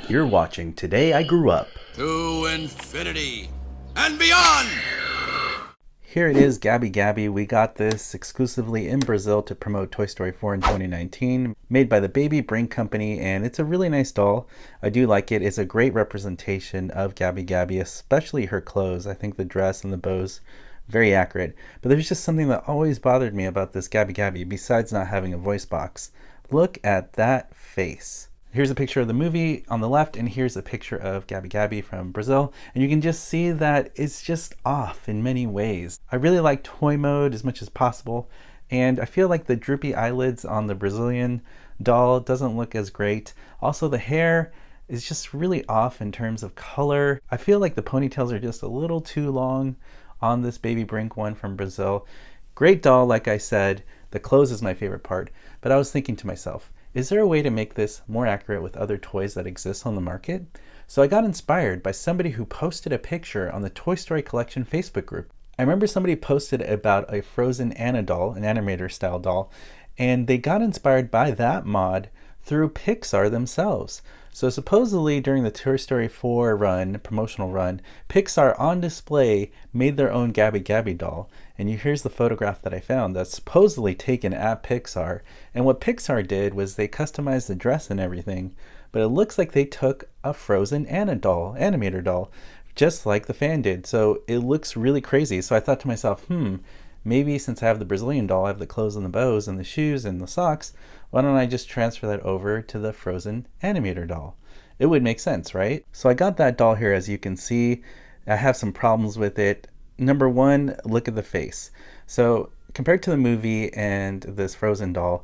You're watching Today I Grew Up. To infinity and beyond! Here it is, Gabby Gabby. We got this exclusively in Brazil to promote Toy Story 4 in 2019, made by the Baby Brink Company, and it's a really nice doll. I do like it. It's a great representation of Gabby Gabby, especially her clothes. I think the dress and the bows, very accurate. But there's just something that always bothered me about this Gabby Gabby, besides not having a voice box. Look at that face. Here's a picture of the movie on the left, and here's a picture of Gabby Gabby from Brazil. And you can just see that it's just off in many ways. I really like toy mode as much as possible, and I feel like the droopy eyelids on the Brazilian doll doesn't look as great. Also, the hair is just really off in terms of color. I feel like the ponytails are just a little too long on this Baby Brink one from Brazil. Great doll, like I said. The clothes is my favorite part, but I was thinking to myself, is there a way to make this more accurate with other toys that exist on the market? So I got inspired by somebody who posted a picture on the Toy Story Collection Facebook group. I remember somebody posted about a frozen Anna doll, an animator style doll, and they got inspired by that mod through Pixar themselves. So supposedly during the Toy Story 4 run, promotional run, Pixar on display made their own Gabby Gabby doll. And here's the photograph that I found that's supposedly taken at Pixar. And what Pixar did was they customized the dress and everything, but it looks like they took a frozen Anna doll, animator doll, just like the fan did. So it looks really crazy. So I thought to myself, maybe since I have the Brazilian doll, I have the clothes and the bows and the shoes and the socks, why don't I just transfer that over to the frozen animator doll? It would make sense, right? So I got that doll here, as you can see. I have some problems with it. Number one, look at the face. So compared to the movie and this frozen doll,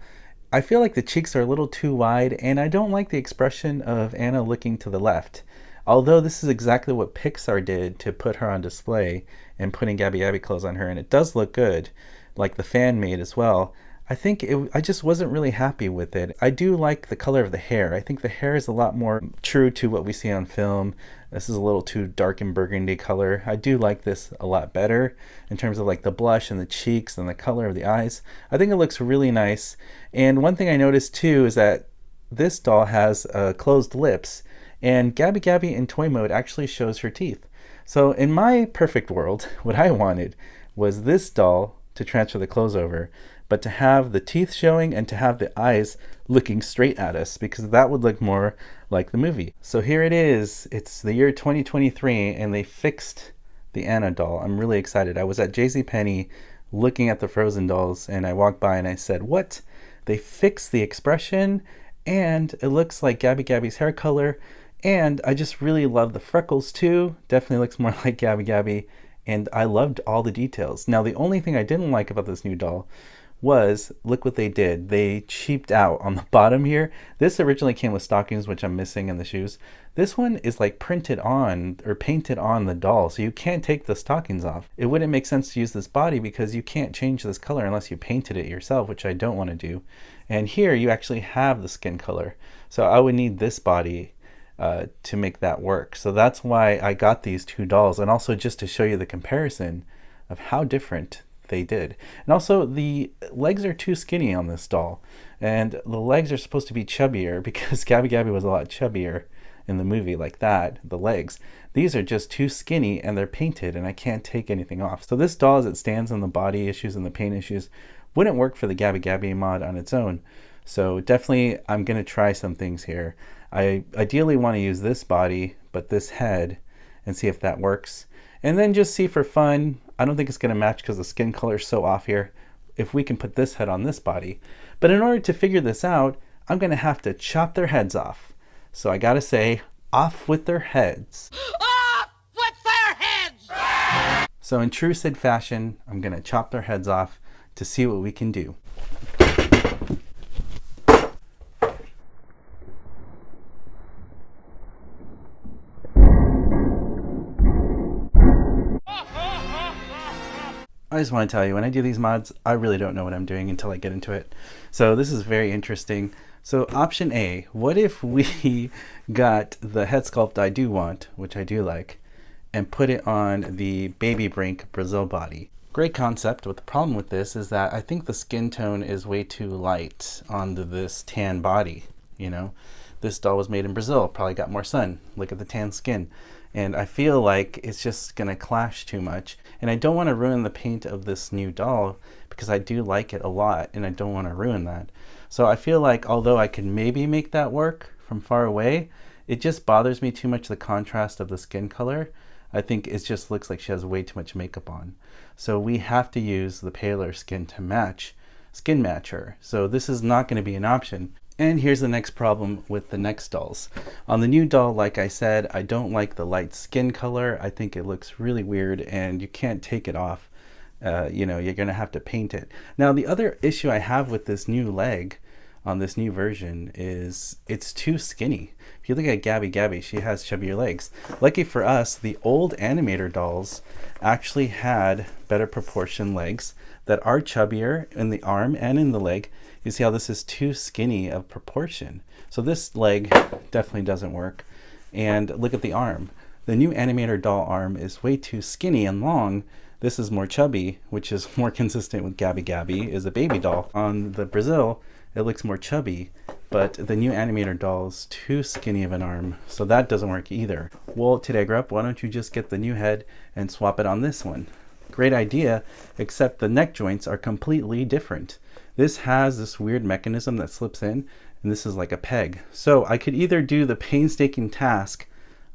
I feel like the cheeks are a little too wide, and I don't like the expression of Anna looking to the left. Although this is exactly what Pixar did to put her on display and putting Gabby Gabby clothes on her, and it does look good, like the fan made as well. I just wasn't really happy with it. I do like the color of the hair. I think the hair is a lot more true to what we see on film. This is a little too dark and burgundy color. I do like this a lot better in terms of like the blush and the cheeks and the color of the eyes. I think it looks really nice. And one thing I noticed too is that this doll has closed lips, and Gabby Gabby in toy mode actually shows her teeth. So in my perfect world, what I wanted was this doll to transfer the clothes over, but to have the teeth showing and to have the eyes looking straight at us, because that would look more like the movie. So here it is. It's the year 2023, and they fixed the Anna doll. I'm really excited. I was at JCPenney looking at the Frozen dolls, and I walked by and I said, what? They fixed the expression, and it looks like Gabby Gabby's hair color, and I just really love the freckles too. Definitely looks more like Gabby Gabby, and I loved all the details. Now, the only thing I didn't like about this new doll was, look what they did. They cheaped out on the bottom here. This originally came with stockings, which I'm missing in the shoes. This one is like printed on or painted on the doll, so you can't take the stockings off. It wouldn't make sense to use this body because you can't change this color unless you painted it yourself, which I don't want to do. And here you actually have the skin color. So I would need this body to make that work. So that's why I got these two dolls, and also just to show you the comparison of how different they did. And also the legs are too skinny on this doll, and the legs are supposed to be chubbier because Gabby Gabby was a lot chubbier in the movie, like that, the legs. These are just too skinny, and they're painted, and I can't take anything off. So this doll, as it stands, and the body issues and the paint issues, wouldn't work for the Gabby Gabby mod on its own. So definitely I'm gonna try some things here. I ideally want to use this body but this head and see if that works, and then just see for fun. I don't think it's going to match because the skin color is so off here, if we can put this head on this body. But in order to figure this out, I'm going to have to chop their heads off. So I got to say, off with their heads. Off with their heads! So in true Sid fashion, I'm going to chop their heads off to see what we can do. I just want to tell you, when I do these mods, I really don't know what I'm doing until I get into it. So this is very interesting. So option A, what if we got the head sculpt I do want, which I do like, and put it on the Baby Brink Brazil body? Great concept, but the problem with this is that I think the skin tone is way too light on this tan body, you know? This doll was made in Brazil, probably got more sun. Look at the tan skin. And I feel like it's just gonna clash too much. And I don't wanna ruin the paint of this new doll because I do like it a lot and I don't wanna ruin that. So I feel like although I could maybe make that work from far away, it just bothers me too much, the contrast of the skin color. I think it just looks like she has way too much makeup on. So we have to use the paler skin to skin match her. So this is not gonna be an option. And here's the next problem with the next dolls. On the new doll, like I said, I don't like the light skin color. I think it looks really weird and you can't take it off. You know, you're gonna have to paint it. Now the other issue I have with this new leg on this new version is it's too skinny. If you look at Gabby Gabby, she has chubbier legs. Lucky for us, the old animator dolls actually had better proportion legs that are chubbier in the arm and in the leg. You see how this is too skinny of proportion. So this leg definitely doesn't work. And look at the arm. The new animator doll arm is way too skinny and long. This is more chubby, which is more consistent with Gabby Gabby is a baby doll. On the Brazil, it looks more chubby, but the new animator doll is too skinny of an arm, so that doesn't work either. Well, Today I Grew Up, why don't you just get the new head and swap it on this one? Great idea, except the neck joints are completely different. This has this weird mechanism that slips in, and this is like a peg. So I could either do the painstaking task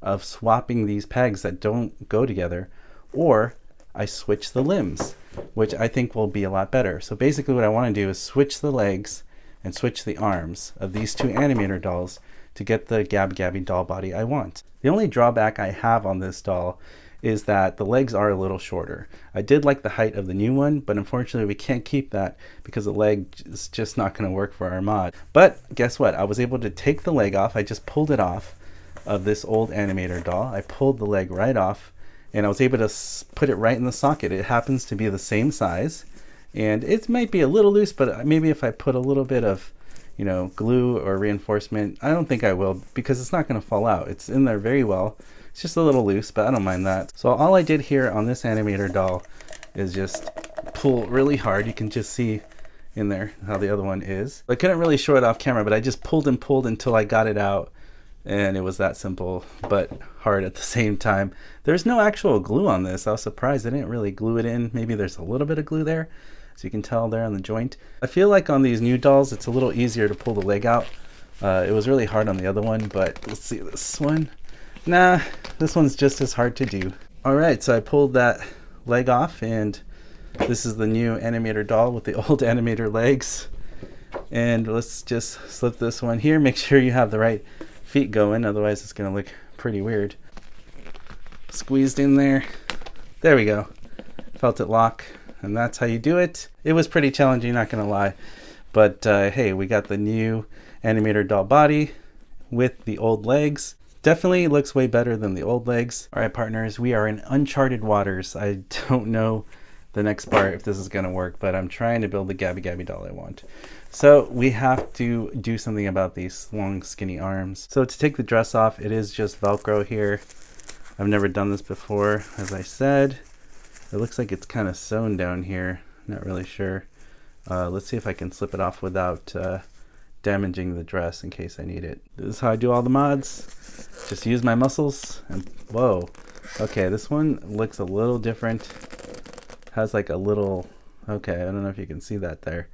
of swapping these pegs that don't go together, or I switch the limbs, which I think will be a lot better. So basically what I want to do is switch the legs and switch the arms of these two animator dolls to get the Gabby Gabby doll body I want. The only drawback I have on this doll is that the legs are a little shorter. I did like the height of the new one, but unfortunately we can't keep that because the leg is just not going to work for our mod. But guess what? I was able to take the leg off. I just pulled it off of this old animator doll. I pulled the leg right off and I was able to put it right in the socket. It happens to be the same size. And it might be a little loose, but maybe if I put a little bit of, you know, glue or reinforcement, I don't think I will because it's not going to fall out. It's in there very well. It's just a little loose, but I don't mind that. So all I did here on this animator doll is just pull really hard. You can just see in there how the other one is. I couldn't really show it off camera, but I just pulled and pulled until I got it out. And it was that simple, but hard at the same time. There's no actual glue on this. I was surprised I didn't really glue it in. Maybe there's a little bit of glue there. So you can tell there on the joint. I feel like on these new dolls, it's a little easier to pull the leg out. It was really hard on the other one, but let's see this one. Nah, this one's just as hard to do. All right, so I pulled that leg off, and this is the new animator doll with the old animator legs. And let's just slip this one here. Make sure you have the right feet going, otherwise it's gonna look pretty weird. Squeezed in there. There we go. Felt it lock. And that's how you do it. It was pretty challenging, not gonna lie. But hey, we got the new animator doll body with the old legs. Definitely looks way better than the old legs. All right, partners, we are in uncharted waters. I don't know the next part if this is gonna work, but I'm trying to build the Gabby Gabby doll I want. So we have to do something about these long skinny arms. So to take the dress off, it is just Velcro here. I've never done this before, as I said. It looks like it's kind of sewn down here. Not really sure. Let's see if I can slip it off without damaging the dress in case I need it. This is how I do all the mods. Just use my muscles and whoa. Okay, this one looks a little different. Has like a little, okay, I don't know if you can see that there.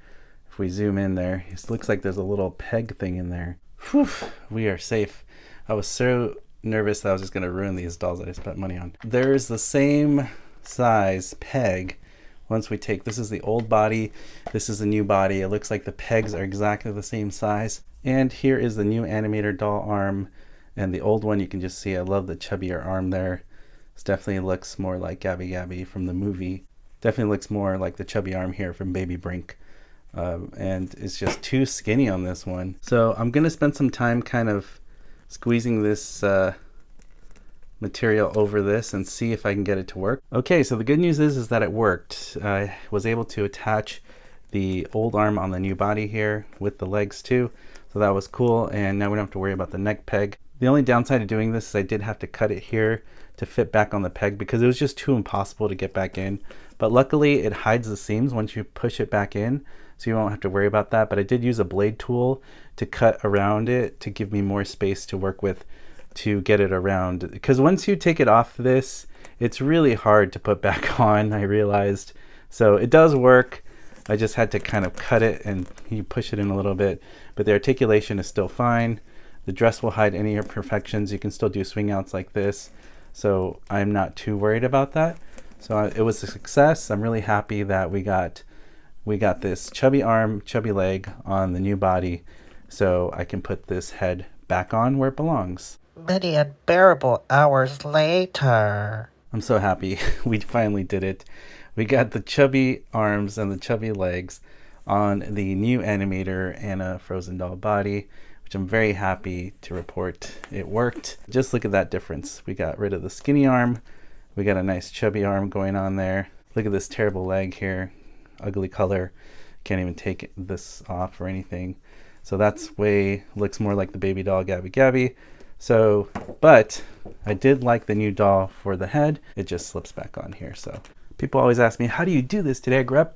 If we zoom in there, it looks like there's a little peg thing in there. Whew, we are safe. I was so nervous that I was just gonna ruin these dolls that I spent money on. There's the same size peg once we take, this is the old body, this is the new body. It looks like the pegs are exactly the same size. And here is the new animator doll arm, and the old one you can just see. I love the chubbier arm there. This definitely looks more like Gabby Gabby from the movie. Definitely looks more like the chubby arm here from Baby Brink. And it's just too skinny on this one. So I'm gonna spend some time kind of squeezing this material over this and see if I can get it to work. Okay, so the good news is that it worked. I was able to attach the old arm on the new body here with the legs too, so that was cool. And now we don't have to worry about the neck peg. The only downside of doing this is I did have to cut it here to fit back on the peg because it was just too impossible to get back in. but luckily it hides the seams once you push it back in, so you won't have to worry about that. But I did use a blade tool to cut around it to give me more space to work with to get it around, because once you take it off this, it's really hard to put back on, I realized. So it does work. I just had to kind of cut it and you push it in a little bit, but the articulation is still fine. The dress will hide any imperfections. You can still do swing outs like this, so I'm not too worried about that. So it was a success. I'm really happy that we got this chubby arm, chubby leg on the new body, so I can put this head back on where it belongs. Many unbearable hours later. I'm so happy we finally did it. We got the chubby arms and the chubby legs on the new Animator Anna Frozen doll body, which I'm very happy to report it worked. Just look at that difference. We got rid of the skinny arm. We got a nice chubby arm going on there. Look at this terrible leg here. Ugly color. Can't even take this off or anything. So that's looks more like the baby doll Gabby Gabby. So, but I did like the new doll for the head. It just slips back on here. So people always ask me, how do you do this today, TodayIGrewUP?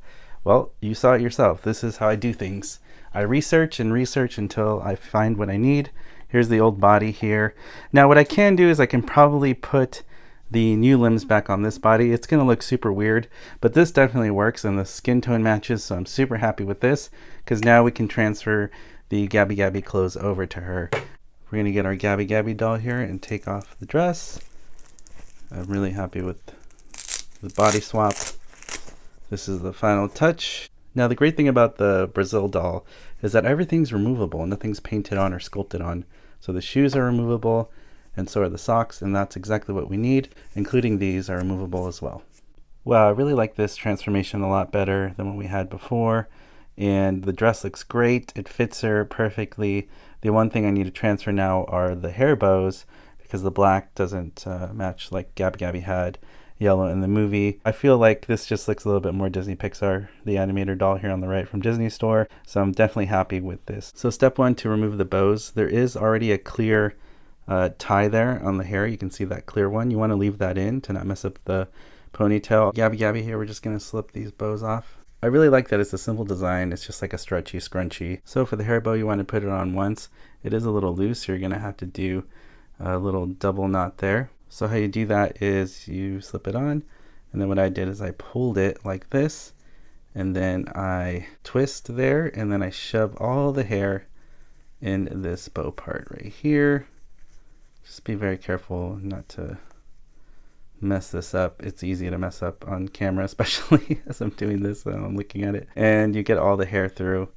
Well, you saw it yourself. This is how I do things. I research and research until I find what I need. Here's the old body here. Now what I can do is I can probably put the new limbs back on this body. It's going to look super weird, but this definitely works and the skin tone matches, so I'm super happy with this, because now we can transfer the Gabby Gabby clothes over to her. We're going to get our Gabby Gabby doll here and take off the dress. I'm really happy with the body swap. This is the final touch. Now the great thing about the Brazil doll is that everything's removable. Nothing's painted on or sculpted on. So the shoes are removable, and so are the socks, and that's exactly what we need, including these are removable as well. Wow, I really like this transformation a lot better than what we had before, and the dress looks great. It fits her perfectly. The one thing I need to transfer now are the hair bows, because the black doesn't match like Gabby Gabby had yellow in the movie. I feel like this just looks a little bit more Disney Pixar, the Animator doll here on the right from Disney Store, so I'm definitely happy with this. So step one, to remove the bows. There is already a clear tie there on the hair. You can see that clear one. You want to leave that in to not mess up the ponytail. Gabby Gabby here, we're just going to slip these bows off. I really like that it's a simple design. It's just like a stretchy scrunchie. So for the hair bow, you want to put it on once. It is a little loose, so you're going to have to do a little double knot there. So how you do that is you slip it on, and then what I did is I pulled it like this, and then I twist there, and then I shove all the hair in this bow part right here. Just be very careful not to mess this up. It's easy to mess up on camera, especially as I'm doing this and I'm looking at it. And you get all the hair through,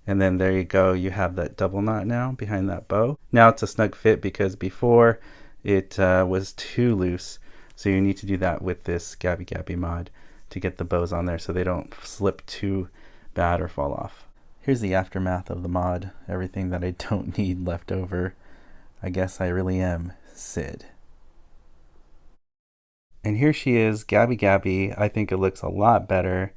and then there you go. You have that double knot now behind that bow. Now it's a snug fit, because before it was too loose. So you need to do that with this Gabby Gabby mod to get the bows on there so they don't slip too bad or fall off. Here's the aftermath of the mod. Everything that I don't need left over. I guess I really am Sid. And here she is, Gabby Gabby. I think it looks a lot better.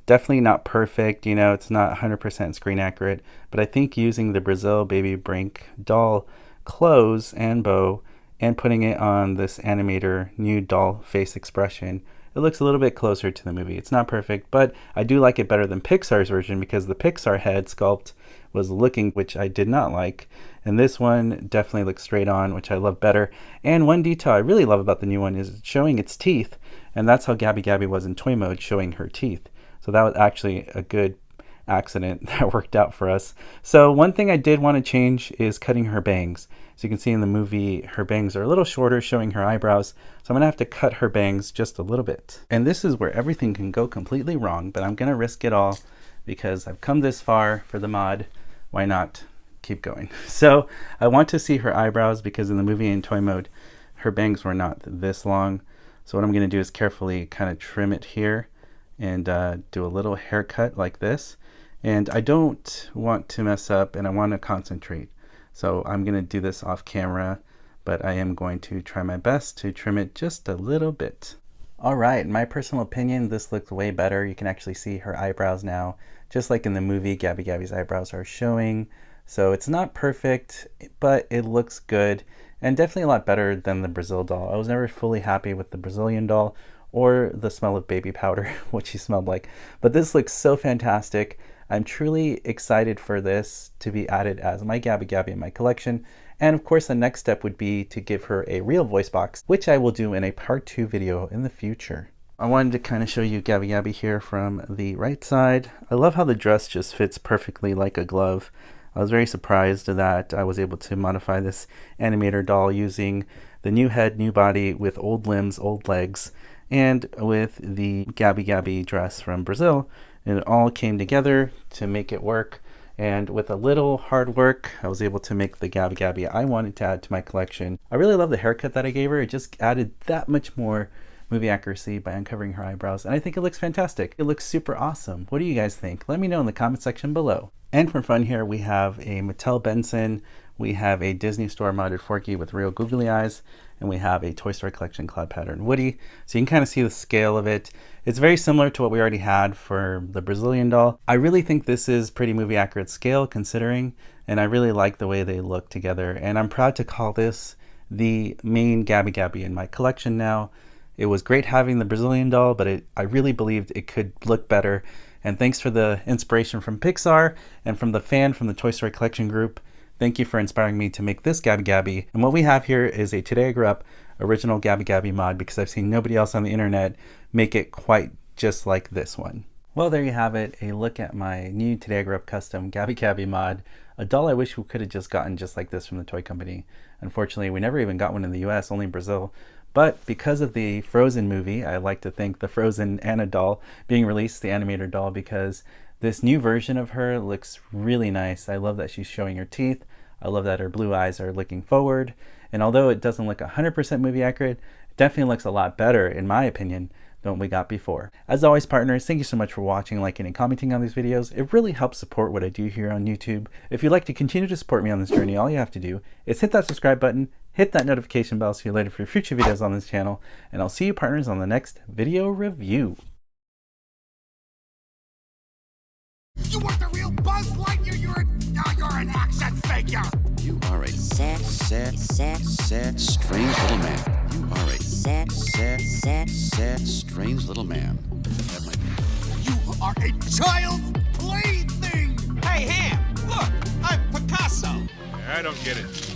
Definitely not perfect, you know, it's not 100% screen accurate, but I think using the Brazil Baby Brink doll clothes and bow and putting it on this Animator new doll face expression, it looks a little bit closer to the movie. It's not perfect, but I do like it better than Pixar's version, because the Pixar head sculpt was looking, which I did not like, and this one definitely looks straight on, which I love better. And one detail I really love about the new one is showing its teeth, and that's how Gabby Gabby was in toy mode, showing her teeth. So that was actually a good accident that worked out for us. So one thing I did want to change is cutting her bangs. So you can see in the movie her bangs are a little shorter, showing her eyebrows. So I'm gonna have to cut her bangs just a little bit. And this is where everything can go completely wrong, but I'm gonna risk it all because I've come this far for the mod. Why not keep going? So I want to see her eyebrows, because in the movie in toy mode her bangs were not this long. So what I'm gonna do is carefully kind of trim it here and do a little haircut like this. And I don't want to mess up, and I want to concentrate. So I'm going to do this off camera, but I am going to try my best to trim it just a little bit. All right, in my personal opinion, this looks way better. You can actually see her eyebrows now. Just like in the movie, Gabby Gabby's eyebrows are showing. So it's not perfect, but it looks good, and definitely a lot better than the Brazil doll. I was never fully happy with the Brazilian doll or the smell of baby powder, what she smelled like. But this looks so fantastic. I'm truly excited for this to be added as my Gabby Gabby in my collection. And of course, the next step would be to give her a real voice box, which I will do in a part 2 video in the future. I wanted to kind of show you Gabby Gabby here from the right side. I love how the dress just fits perfectly like a glove. I was very surprised that I was able to modify this animator doll using the new head, new body with old limbs, old legs, and with the Gabby Gabby dress from Brazil. And it all came together to make it work. And with a little hard work, I was able to make the Gabby Gabby I wanted to add to my collection. I really love the haircut that I gave her. It just added that much more movie accuracy by uncovering her eyebrows. And I think it looks fantastic. It looks super awesome. What do you guys think? Let me know in the comment section below. And for fun here, we have a Mattel Benson. We have a Disney Store modded Forky with real googly eyes. And we have a Toy Story Collection Cloud Pattern Woody. So you can kind of see the scale of it. It's very similar to what we already had for the Brazilian doll. I really think this is pretty movie accurate scale considering, and I really like the way they look together. And I'm proud to call this the main Gabby Gabby in my collection now. It was great having the Brazilian doll, but I really believed it could look better. And thanks for the inspiration from Pixar and from the fan from the Toy Story Collection group. Thank you for inspiring me to make this Gabby Gabby. And what we have here is a Today I Grew Up original Gabby Gabby mod, because I've seen nobody else on the internet make it quite just like this one. Well, there you have it, a look at my new Today I Grew Up custom Gabby Gabby mod. A doll I wish we could have just gotten just like this from the toy company. Unfortunately, we never even got one in the US, only in Brazil. But because of the Frozen movie, I like to thank the Frozen Anna doll being released, the animator doll, because this new version of her looks really nice. I love that she's showing her teeth. I love that her blue eyes are looking forward. And although it doesn't look 100% movie accurate, it definitely looks a lot better, in my opinion, than what we got before. As always, partners, thank you so much for watching, liking, and commenting on these videos. It really helps support what I do here on YouTube. If you'd like to continue to support me on this journey, all you have to do is hit that subscribe button, hit that notification bell so you're alerted for future videos on this channel, and I'll see you, partners, on the next video review. You weren't the real Buzz Lightyear. You're an action figure. You are a sad, strange little man. You are a sad, strange little man. That might be. You are a child's plaything. Hey, Ham, look, I'm Picasso. I don't get it.